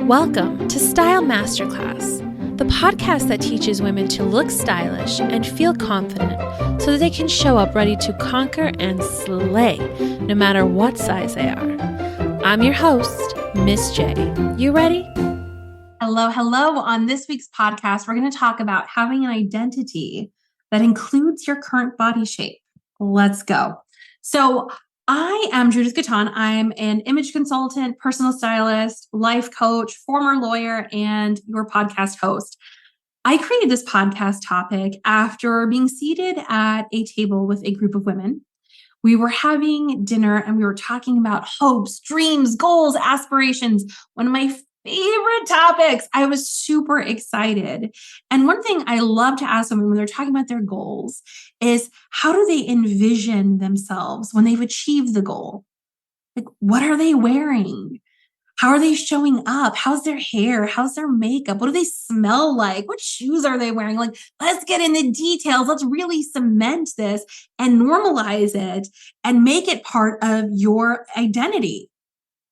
Welcome to Style Masterclass, the podcast that teaches women to look stylish and feel confident so that they can show up ready to conquer and slay no matter what size they are. I'm your host, Miss J. You ready? Hello. On this week's podcast, we're going to talk about having an identity that includes your current body shape. Let's go. So I am Judith Gatton. I'm an image consultant, personal stylist, life coach, former lawyer, and your podcast host. I created this podcast topic after being seated at a table with a group of women. We were having dinner and we were talking about hopes, dreams, goals, aspirations. One of my favorite topics. I was super excited. And one thing I love to ask women when they're talking about their goals is, how do they envision themselves when they've achieved the goal? Like, what are they wearing? How are they showing up? How's their hair? How's their makeup? What do they smell like? What shoes are they wearing? Like, let's get into details. Let's really cement this and normalize it and make it part of your identity.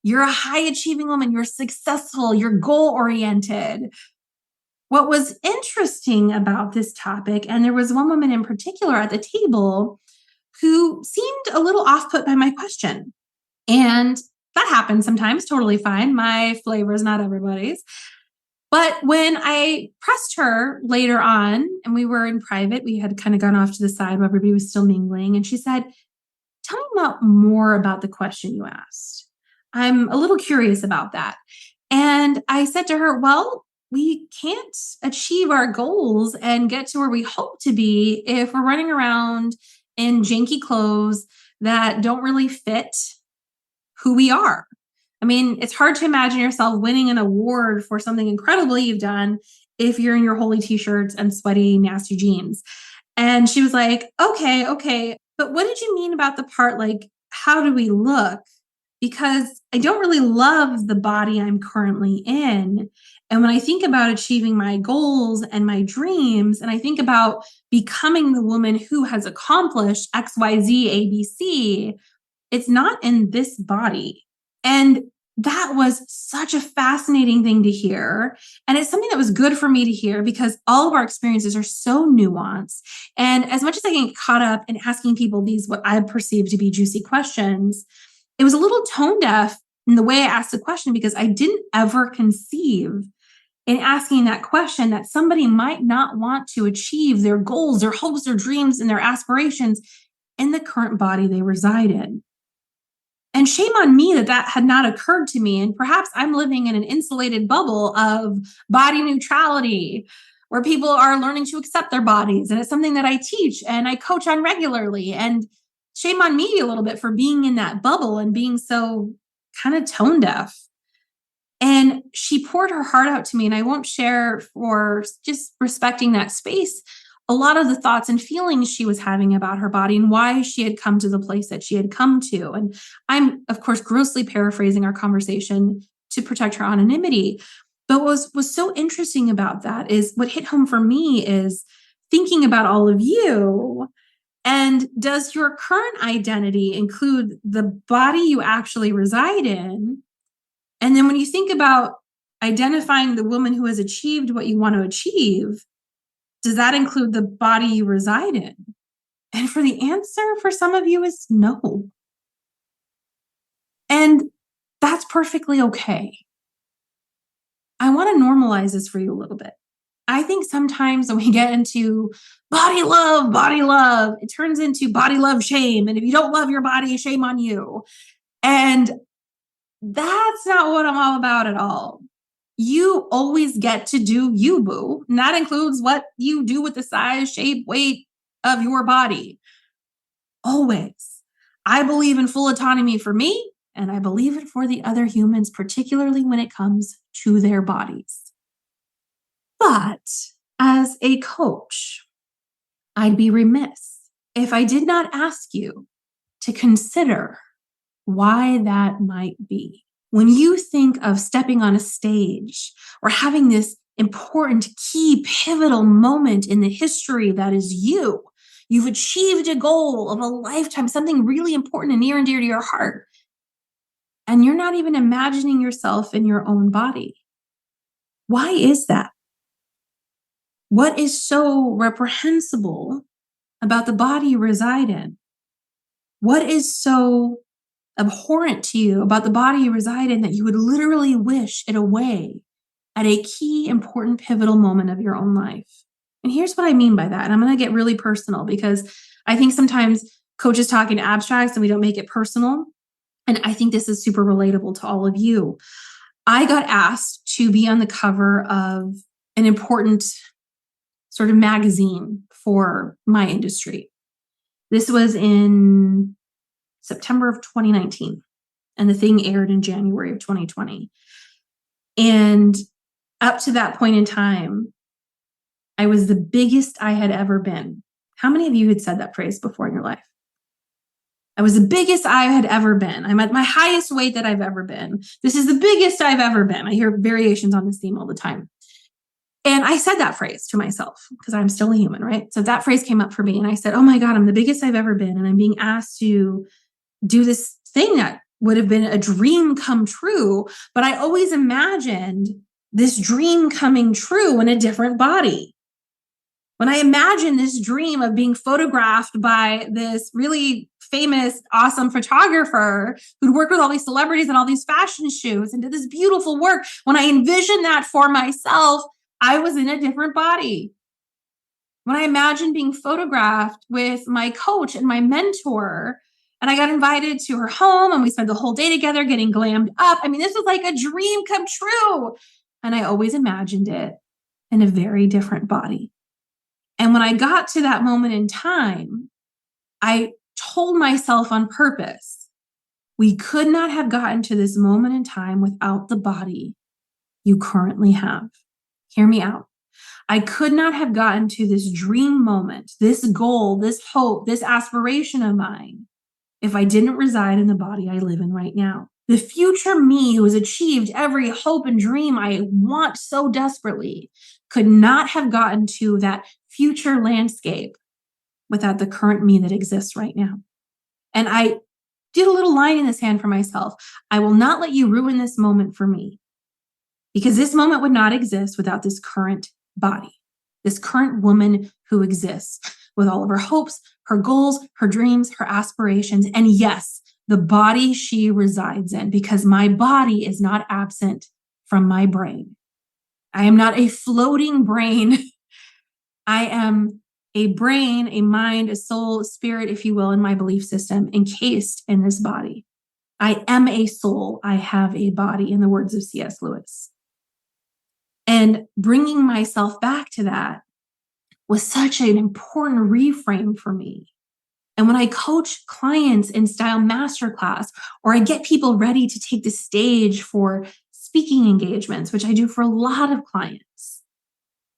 You're a high achieving woman. You're successful. You're goal oriented. What was interesting about this topic, and there was one woman in particular at the table who seemed a little off put by my question. And that happens sometimes, totally fine. My flavor is not everybody's. But when I pressed her later on, and we were in private, we had kind of gone off to the side while everybody was still mingling. And she said, "Tell me more about the question you asked. I'm a little curious about that." And I said to her, well, we can't achieve our goals and get to where we hope to be if we're running around in janky clothes that don't really fit who we are. I mean, it's hard to imagine yourself winning an award for something incredible you've done if you're in your holey t-shirts and sweaty, nasty jeans. And she was like, okay. But what did you mean about the part, like, how do we look? Because I don't really love the body I'm currently in. And when I think about achieving my goals and my dreams, and I think about becoming the woman who has accomplished X, Y, Z, A, B, C, it's not in this body. And that was such a fascinating thing to hear. And it's something that was good for me to hear because all of our experiences are so nuanced. And as much as I get caught up in asking people these, what I perceive to be juicy questions, it was a little tone deaf in the way I asked the question because I didn't ever conceive in asking that question that somebody might not want to achieve their goals, their hopes, their dreams, and their aspirations in the current body they reside in. And shame on me that had not occurred to me. And perhaps I'm living in an insulated bubble of body neutrality where people are learning to accept their bodies. And it's something that I teach and I coach on regularly. And shame on me a little bit for being in that bubble and being so kind of tone deaf. And she poured her heart out to me, and I won't share, for just respecting that space, a lot of the thoughts and feelings she was having about her body and why she had come to the place that she had come to. And I'm, of course, grossly paraphrasing our conversation to protect her anonymity. But what was so interesting about that is what hit home for me is thinking about all of you. And does your current identity include the body you actually reside in? And then when you think about identifying the woman who has achieved what you want to achieve, does that include the body you reside in? And for the answer for some of you is no. And that's perfectly okay. I want to normalize this for you a little bit. I think sometimes when we get into body love, it turns into body love shame. And if you don't love your body, shame on you. And that's not what I'm all about at all. You always get to do you, boo. And that includes what you do with the size, shape, weight of your body. Always. I believe in full autonomy for me, and I believe it for the other humans, particularly when it comes to their bodies. But as a coach, I'd be remiss if I did not ask you to consider why that might be. When you think of stepping on a stage or having this important, key, pivotal moment in the history that is you, you've achieved a goal of a lifetime, something really important and near and dear to your heart, and you're not even imagining yourself in your own body. Why is that? What is so reprehensible about the body you reside in? What is so abhorrent to you about the body you reside in that you would literally wish it away at a key, important, pivotal moment of your own life? And here's what I mean by that. And I'm going to get really personal because I think sometimes coaches talk in abstracts and we don't make it personal. And I think this is super relatable to all of you. I got asked to be on the cover of an important sort of magazine for my industry. This was in September of 2019, and the thing aired in January of 2020. And up to that point in time, I was the biggest I had ever been. How many of you had said that phrase before in your life? I was the biggest I had ever been. I'm at my highest weight that I've ever been. This is the biggest I've ever been. I hear variations on this theme all the time. And I said that phrase to myself because I'm still a human, right? So that phrase came up for me and I said, oh my God, I'm the biggest I've ever been. And I'm being asked to do this thing that would have been a dream come true. But I always imagined this dream coming true in a different body. When I imagined this dream of being photographed by this really famous, awesome photographer who'd worked with all these celebrities and all these fashion shoots and did this beautiful work, when I envisioned that for myself, I was in a different body. When I imagined being photographed with my coach and my mentor, and I got invited to her home and we spent the whole day together getting glammed up. I mean, this was like a dream come true. And I always imagined it in a very different body. And when I got to that moment in time, I told myself on purpose, we could not have gotten to this moment in time without the body you currently have. Hear me out. I could not have gotten to this dream moment, this goal, this hope, this aspiration of mine, if I didn't reside in the body I live in right now. The future me who has achieved every hope and dream I want so desperately could not have gotten to that future landscape without the current me that exists right now. And I did a little line in the sand for myself. I will not let you ruin this moment for me, because this moment would not exist without this current body, this current woman who exists with all of her hopes, her goals, her dreams, her aspirations, and yes, the body she resides in, because my body is not absent from my brain. I am not a floating brain. I am a brain, a mind, a soul, a spirit, if you will, in my belief system, encased in this body. I am a soul. I have a body, in the words of C.S. Lewis. And bringing myself back to that was such an important reframe for me. And when I coach clients in Style Masterclass, or I get people ready to take the stage for speaking engagements, which I do for a lot of clients,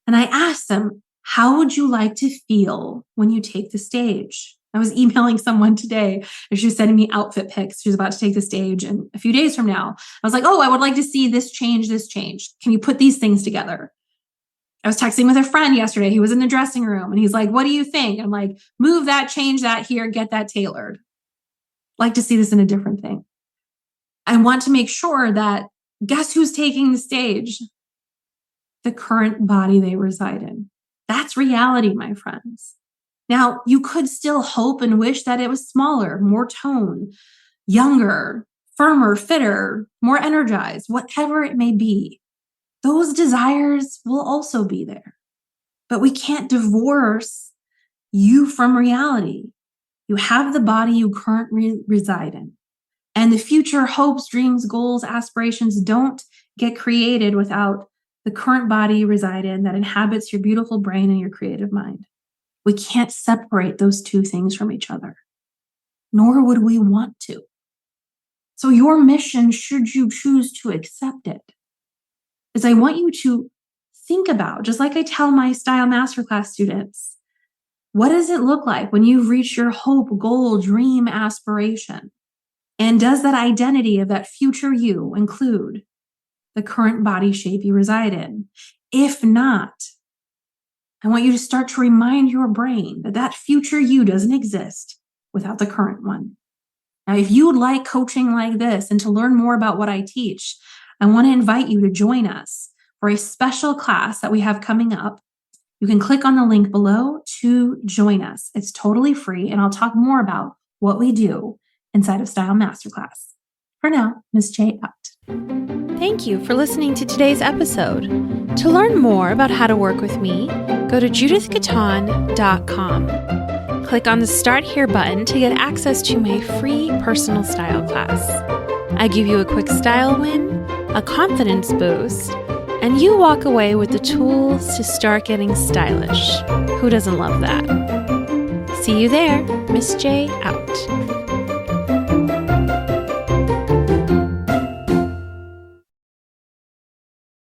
and I ask them, how would you like to feel when you take the stage? I was emailing someone today and she was sending me outfit pics. She was about to take the stage and a few days from now. I was like, oh, I would like to see this change, this change. Can you put these things together? I was texting with a friend yesterday. He was in the dressing room and he's like, what do you think? I'm like, move that, change that here, get that tailored. Like to see this in a different thing. I want to make sure that, guess who's taking the stage? The current body they reside in. That's reality, my friends. Now, you could still hope and wish that it was smaller, more toned, younger, firmer, fitter, more energized, whatever it may be. Those desires will also be there. But we can't divorce you from reality. You have the body you currently reside in. And the future hopes, dreams, goals, aspirations don't get created without the current body you reside in that inhabits your beautiful brain and your creative mind. We can't separate those two things from each other, nor would we want to. So your mission, should you choose to accept it, is I want you to think about, just like I tell my Style Masterclass students, what does it look like when you've reached your hope, goal, dream, aspiration? And does that identity of that future you include the current body shape you reside in? If not, I want you to start to remind your brain that that future you doesn't exist without the current one. Now, if you would like coaching like this and to learn more about what I teach, I want to invite you to join us. for a special class that we have coming up. You can click on the link below to join us. It's totally free, and I'll talk more about what we do inside of Style Masterclass. For now, Ms. J out. Thank you for listening to today's episode. To learn more about how to work with me, go to judithgaton.com. Click on the Start Here button to get access to my free personal style class. I give you a quick style win, a confidence boost, and you walk away with the tools to start getting stylish. Who doesn't love that? See you there. Miss J out.